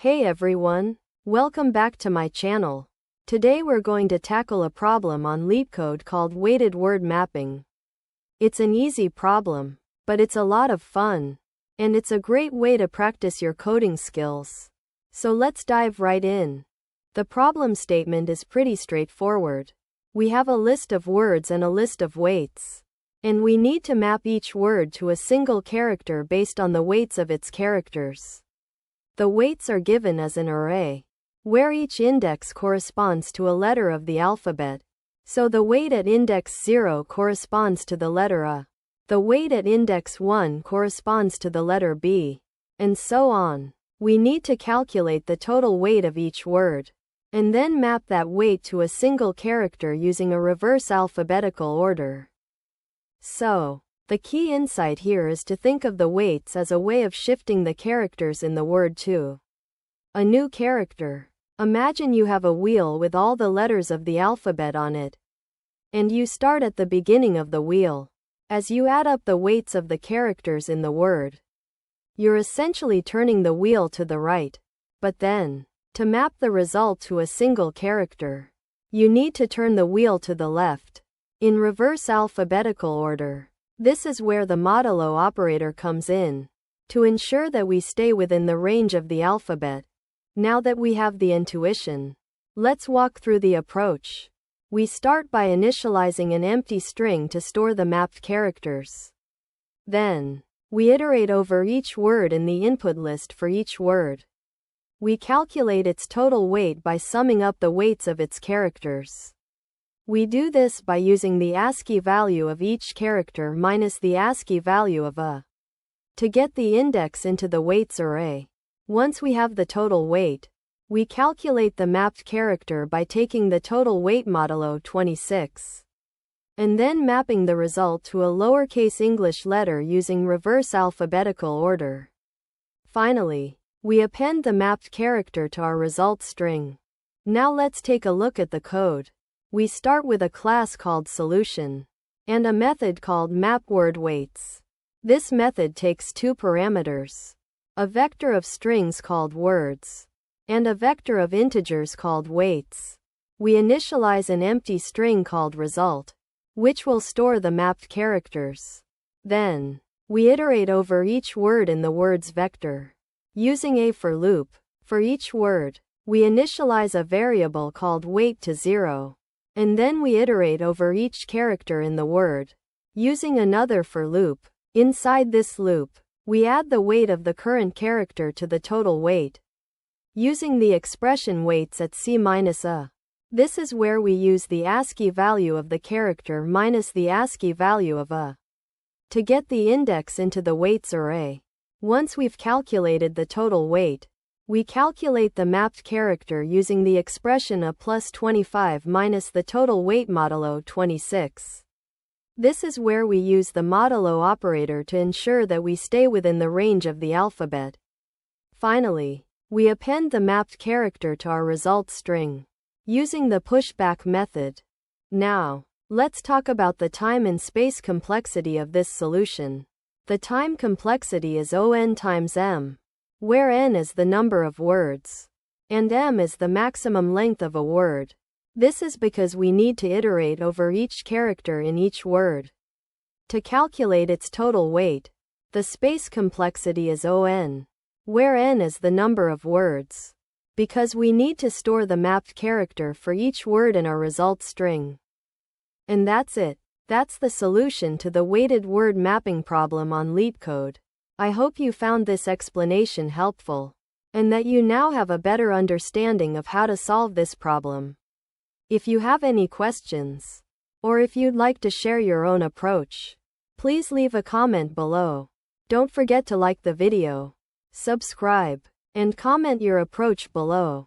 Hey everyone, welcome back to my channel. Today we're going to tackle a problem on LeetCode called weighted word mapping. It's an easy problem, but it's a lot of fun, and it's a great way to practice your coding skills. So let's dive right in. The problem statement is pretty straightforward. We have a list of words and a list of weights, and we need to map each word to a single character based on the weights of its characters. The weights are given as an array, where each index corresponds to a letter of the alphabet. So the weight at index 0 corresponds to the letter A. The weight at index 1 corresponds to the letter B, and so on. We need to calculate the total weight of each word, and then map that weight to a single character using a reverse alphabetical order. So, the key insight here is to think of the weights as a way of shifting the characters in the word to a new character. Imagine you have a wheel with all the letters of the alphabet on it, and you start at the beginning of the wheel. As you add up the weights of the characters in the word, you're essentially turning the wheel to the right. But then, to map the result to a single character, you need to turn the wheel to the left, in reverse alphabetical order. This is where the modulo operator comes in, to ensure that we stay within the range of the alphabet. Now that we have the intuition, let's walk through the approach. We start by initializing an empty string to store the mapped characters. Then, we iterate over each word in the input list for each word. We calculate its total weight by summing up the weights of its characters. We do this by using the ASCII value of each character minus the ASCII value of A to get the index into the weights array. Once we have the total weight, we calculate the mapped character by taking the total weight modulo 26, and then mapping the result to a lowercase English letter using reverse alphabetical order. Finally, we append the mapped character to our result string. Now let's take a look at the code. We start with a class called solution, and a method called mapWordWeights. This method takes two parameters, a vector of strings called words, and a vector of integers called weights. We initialize an empty string called result, which will store the mapped characters. Then, we iterate over each word in the words vector, using a for loop. For each word, we initialize a variable called weight to 0. And then we iterate over each character in the word, using another for loop. Inside this loop, we add the weight of the current character to the total weight, using the expression weights at C-A. This is where we use the ASCII value of the character minus the ASCII value of A to get the index into the weights array. Once we've calculated the total weight, we calculate the mapped character using the expression A plus 25 minus the total weight modulo 26. This is where we use the modulo operator to ensure that we stay within the range of the alphabet. Finally, we append the mapped character to our result string, using the pushback method. Now, let's talk about the time and space complexity of this solution. The time complexity is O(n) times m, where n is the number of words, and m is the maximum length of a word. This is because we need to iterate over each character in each word to calculate its total weight. The space complexity is O(n), where n is the number of words, because we need to store the mapped character for each word in our result string. And that's it. That's the solution to the weighted word mapping problem on LeetCode. I hope you found this explanation helpful, and that you now have a better understanding of how to solve this problem. If you have any questions, or if you'd like to share your own approach, please leave a comment below. Don't forget to like the video, subscribe, and comment your approach below.